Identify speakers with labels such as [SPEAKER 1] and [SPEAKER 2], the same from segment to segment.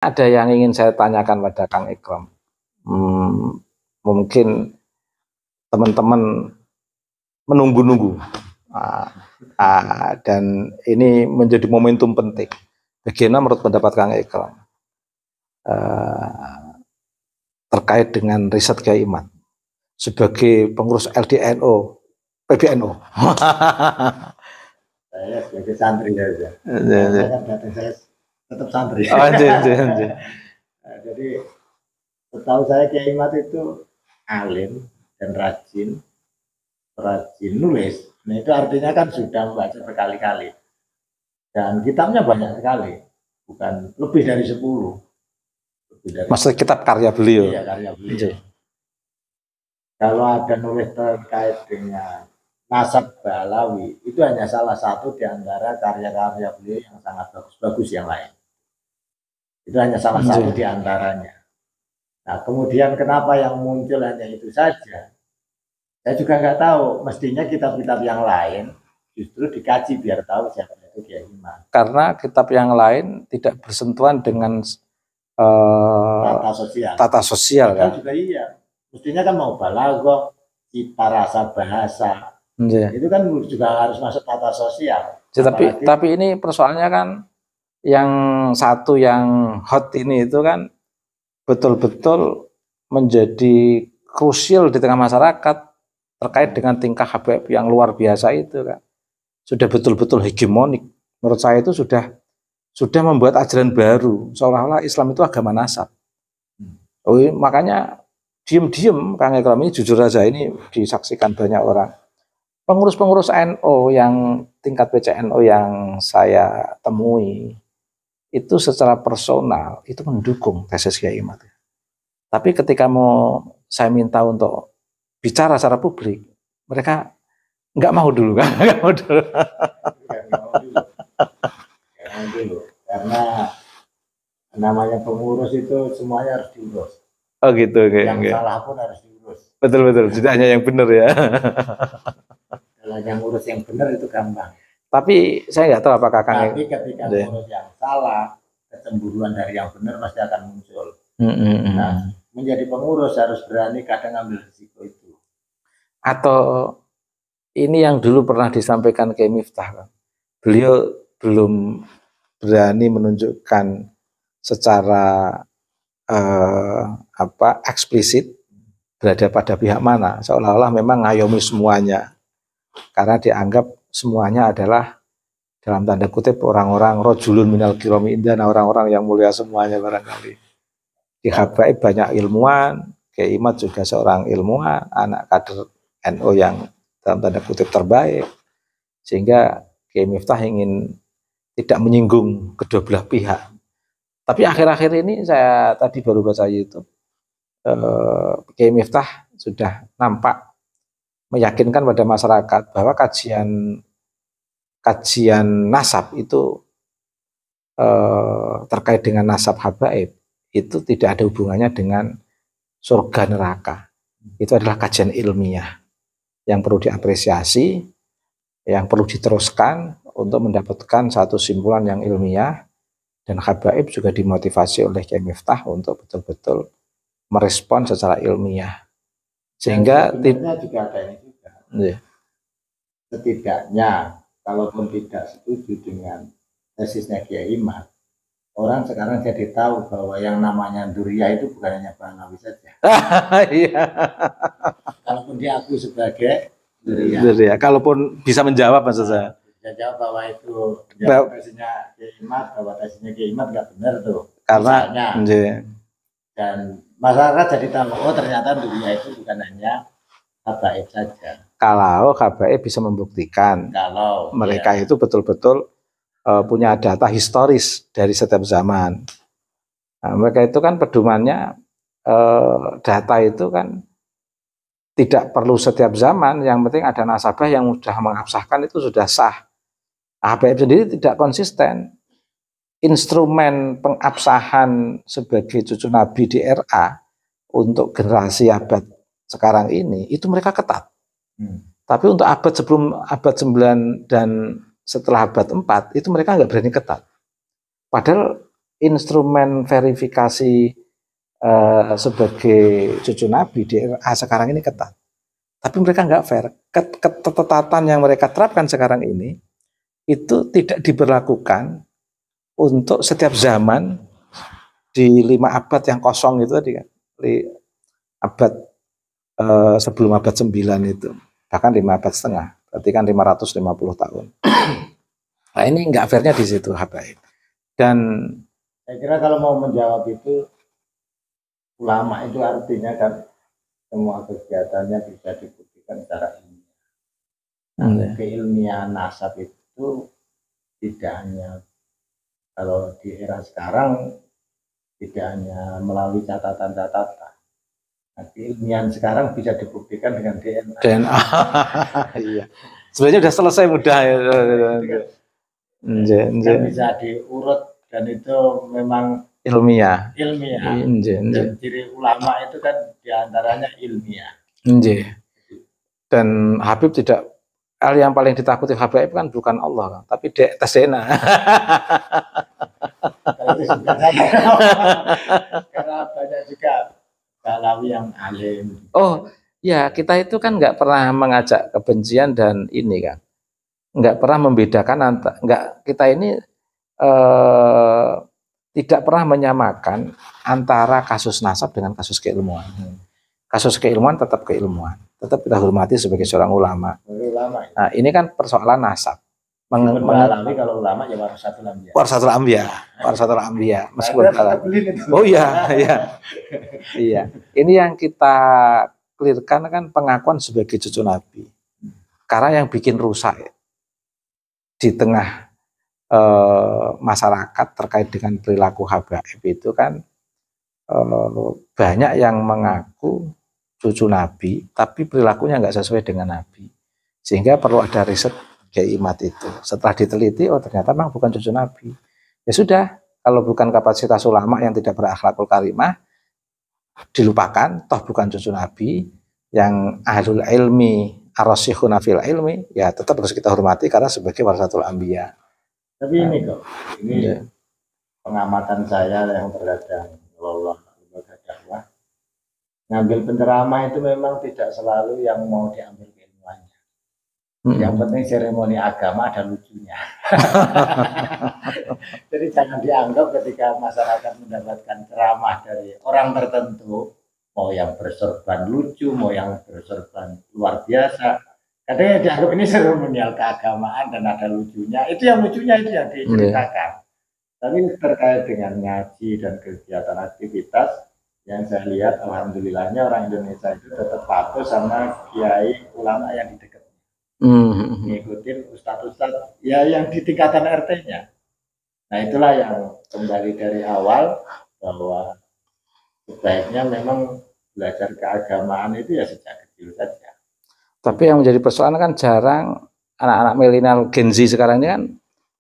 [SPEAKER 1] Ada yang ingin saya tanyakan pada Kang Ikram. Mungkin teman-teman menunggu-nunggu. Dan ini menjadi momentum penting. Bagaimana menurut pendapat Kang Ikram terkait dengan riset Kiai Imad sebagai pengurus LDNO, PBNO?
[SPEAKER 2] Saya sebagai santri saja. Saya tetap santri. Jadi setahu saya Kiai Imad itu alim dan rajin nulis. Nah itu artinya kan sudah membaca berkali-kali dan kitabnya banyak sekali, bukan lebih dari 10.
[SPEAKER 1] Maksud kitab karya beliau?
[SPEAKER 2] Iya, karya beliau. Kalau ada nulis terkait dengan nasab Ba'alawi, itu hanya salah satu di antara karya-karya beliau yang sangat bagus-bagus yang lain. Itu hanya salah satu di antaranya. Nah, kemudian kenapa yang muncul hanya itu saja? Saya juga nggak tahu. Mestinya kitab-kitab yang lain justru dikaji biar tahu siapa itu Kiai Imad.
[SPEAKER 1] Karena kitab yang lain tidak bersentuhan dengan tata sosial
[SPEAKER 2] kan? Juga iya. Mestinya kan mau balaghah, cita rasa bahasa. Itu kan juga harus masuk tata sosial.
[SPEAKER 1] Tapi ini persoalannya kan yang satu yang hot ini itu kan betul-betul menjadi krusial di tengah masyarakat terkait dengan tingkah Habib yang luar biasa itu kan. Sudah betul-betul hegemonik. Menurut saya itu sudah membuat ajaran baru, seolah-olah Islam itu agama nasab. Makanya diem-diem Kang Ikram ini, jujur aja ini disaksikan banyak orang. Pengurus-pengurus NU yang tingkat PCNU yang saya temui itu secara personal itu mendukung tesis Kiai Imad. Tapi ketika mau saya minta untuk bicara secara publik, mereka nggak mau dulu kan? Nggak mau dulu.
[SPEAKER 2] Karena namanya pengurus itu semuanya harus diurus.
[SPEAKER 1] Oh gitu,
[SPEAKER 2] yang salah pun harus diurus.
[SPEAKER 1] Betul, tidak hanya yang benar ya.
[SPEAKER 2] Kalau yang urus yang benar itu gampang.
[SPEAKER 1] Tapi saya nggak tahu apakah
[SPEAKER 2] Tapi ketika urus yang salah, kecemburuan dari yang benar pasti akan muncul. Nah, menjadi pengurus harus berani kadang ambil risiko itu.
[SPEAKER 1] Atau ini yang dulu pernah disampaikan Kiai Miftah, beliau belum berani menunjukkan secara eksplisit berada pada pihak mana, seolah-olah memang ngayomi semuanya karena dianggap semuanya adalah dalam tanda kutip orang-orang rojulun minal kirami indana, orang-orang yang mulia semuanya barangkali. Di Habaib banyak ilmuwan, Kiai Imad juga seorang ilmuwan, anak kader NU yang dalam tanda kutip terbaik, sehingga Kiai Miftah ingin tidak menyinggung kedua belah pihak. Tapi akhir-akhir ini saya tadi baru baca YouTube, Kiai Miftah sudah nampak meyakinkan pada masyarakat bahwa kajian nasab itu terkait dengan nasab Habaib itu tidak ada hubungannya dengan surga neraka. Itu adalah kajian ilmiah yang perlu diapresiasi, yang perlu diteruskan untuk mendapatkan satu simpulan yang ilmiah, dan Habaib juga dimotivasi oleh Kiai Miftah untuk betul-betul merespon secara ilmiah. Sehingga
[SPEAKER 2] juga ada ini juga. Setidaknya kalaupun tidak setuju dengan tesisnya Kiai Imad, orang sekarang jadi tahu bahwa yang namanya Duriyah itu bukan hanya Ba'alawi saja.
[SPEAKER 1] Iya.
[SPEAKER 2] Kalaupun diakui sebagai Duriyah.
[SPEAKER 1] Kalaupun bisa menjawab maksud saya.
[SPEAKER 2] Bisa jawab bahwa itu tesisnya Kiai Imad, bahwa tesisnya Kiai Imad nggak benar tuh.
[SPEAKER 1] Karena
[SPEAKER 2] dan masyarakat jadi tahu, oh ternyata Duriyah itu bukan hanya Habaib saja.
[SPEAKER 1] Kalau Habaib bisa membuktikan
[SPEAKER 2] kalau
[SPEAKER 1] mereka itu betul-betul punya data historis dari setiap zaman. Nah, mereka itu kan pedomannya data itu kan tidak perlu setiap zaman, yang penting ada nasabah yang sudah mengabsahkan itu sudah sah. Habaib sendiri tidak konsisten. Instrumen pengabsahan sebagai cucu Nabi di RA untuk generasi abad sekarang ini itu mereka ketat. Tapi untuk abad sebelum abad 9 dan setelah abad 4 itu mereka nggak berani ketat. Padahal instrumen verifikasi sebagai cucu Nabi di era sekarang ini ketat. Tapi mereka nggak fair. Ketetatan yang mereka terapkan sekarang ini itu tidak diberlakukan untuk setiap zaman di 5 abad yang kosong itu tadi kan. Abad sebelum abad 9 itu. Bahkan 5 abad setengah. Berarti kan 550 tahun. Nah ini nggak fairnya di situ Habaib. Dan
[SPEAKER 2] saya kira kalau mau menjawab itu, ulama itu artinya kan semua kegiatannya bisa dibuktikan secara ilmiah. Keilmiahan nasab itu tidak hanya kalau di era sekarang tidak hanya melalui catatan-catatan. Nah, keilmiahan sekarang bisa dibuktikan dengan DNA.
[SPEAKER 1] Iya. Sebenarnya sudah selesai mudah ya.
[SPEAKER 2] Kan bisa diurut dan itu memang
[SPEAKER 1] ilmiah.
[SPEAKER 2] Dan ciri ulama itu kan diantaranya ilmiah.
[SPEAKER 1] Dan Habib tidak, hal yang paling ditakuti Habib kan bukan Allah, tapi tes DNA.
[SPEAKER 2] Karena banyak juga Balawi yang alim.
[SPEAKER 1] Oh ya, kita itu kan nggak pernah mengajak kebencian dan ini kan, nggak pernah membedakan kita ini tidak pernah menyamakan antara kasus nasab dengan kasus keilmuan. Kasus keilmuan tetap keilmuan, tetap kita hormati sebagai seorang ulama. Nah, ini kan persoalan nasab.
[SPEAKER 2] Balawi kalau ulama ya
[SPEAKER 1] warasatul anbiya. Meskipun oh iya. Iya. Ini yang kita clearkan kan pengakuan sebagai cucu Nabi. Karena yang bikin rusak di tengah masyarakat terkait dengan perilaku Habaib itu kan banyak yang mengaku cucu Nabi tapi perilakunya nggak sesuai dengan Nabi, sehingga perlu ada riset Kiai itu. Setelah diteliti, oh ternyata memang bukan cucu Nabi. Ya sudah, kalau bukan kapasitas ulama yang tidak berakhlakul karimah, dilupakan, toh bukan cucu Nabi. Yang ahlul ilmi ar-rasikhuna fil ilmi, ya tetap harus kita hormati karena sebagai warasatul anbiya.
[SPEAKER 2] Tapi ini kok, pengamatan saya yang terhadap lembaga dakwah, ngambil penceramah itu memang tidak selalu yang mau diambil keilmuannya. Yang penting seremoni agama ada lucunya. Jadi jangan dianggap ketika masyarakat mendapatkan ceramah dari orang tertentu, mau yang bersorban lucu, mau yang bersorban luar biasa, kadang dianggap ini seremonial keagamaan dan ada lucunya. Itu yang lucunya itu yang diceritakan. Tapi terkait dengan ngaji dan kegiatan aktivitas, yang saya lihat alhamdulillahnya orang Indonesia itu tetap patuh sama kiai ulama yang di dekatnya. Ngikutin ustadz-ustadz ya yang di tingkatan RT-nya. Nah itulah yang kembali dari awal bahwa sebaiknya memang belajar keagamaan itu ya sejak kecil saja.
[SPEAKER 1] Tapi yang menjadi persoalan kan jarang anak-anak milenial Gen Z sekarang ini kan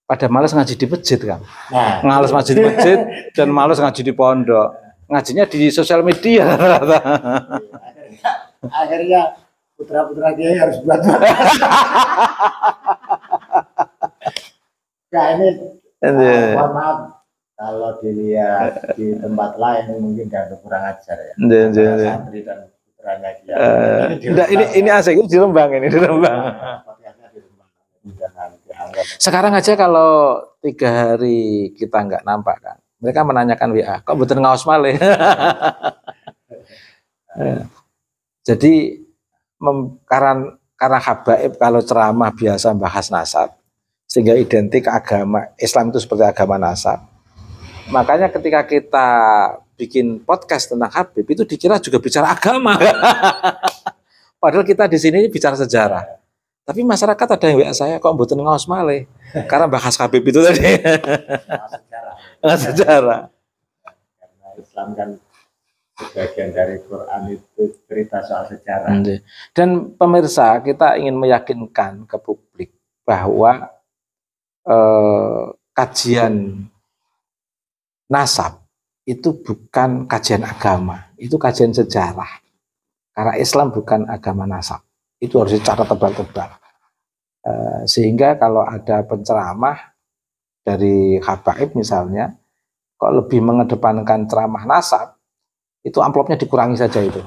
[SPEAKER 1] pada malas ngaji di masjid kan. Nah, malas ngaji di masjid dan malas ngaji di pondok. Ngajinya di sosial media.
[SPEAKER 2] Akhirnya putra-putra dia harus buat. Nah ini mohon maaf kalau dilihat di tempat lain mungkin dianggap kurang ajar ya. Santri dan putranya dia.
[SPEAKER 1] Ini asik di Rembang ini di Rembang. Sekarang aja kalau 3 hari kita nggak nampak kan, mereka menanyakan WA, kok betul ngaos malih. Jadi karena Habaib kalau ceramah biasa bahas nasab, sehingga identik agama Islam itu seperti agama nasab. Makanya ketika kita bikin podcast tentang Habib itu dikira juga bicara agama. Padahal kita di sini bicara sejarah. Tapi masyarakat ada yang WA saya, kok mboten ngaos malih. Karena bahas Habib itu tadi. Sejarah.
[SPEAKER 2] Karena Islam kan sebagian dari Quran itu cerita soal sejarah.
[SPEAKER 1] Dan pemirsa, kita ingin meyakinkan ke publik bahwa kajian nasab itu bukan kajian agama, itu kajian sejarah. Karena Islam bukan agama nasab, itu harus dicatat tebal-tebal. Sehingga kalau ada penceramah dari Habaib misalnya, kok lebih mengedepankan ceramah nasab, itu amplopnya dikurangi saja itu.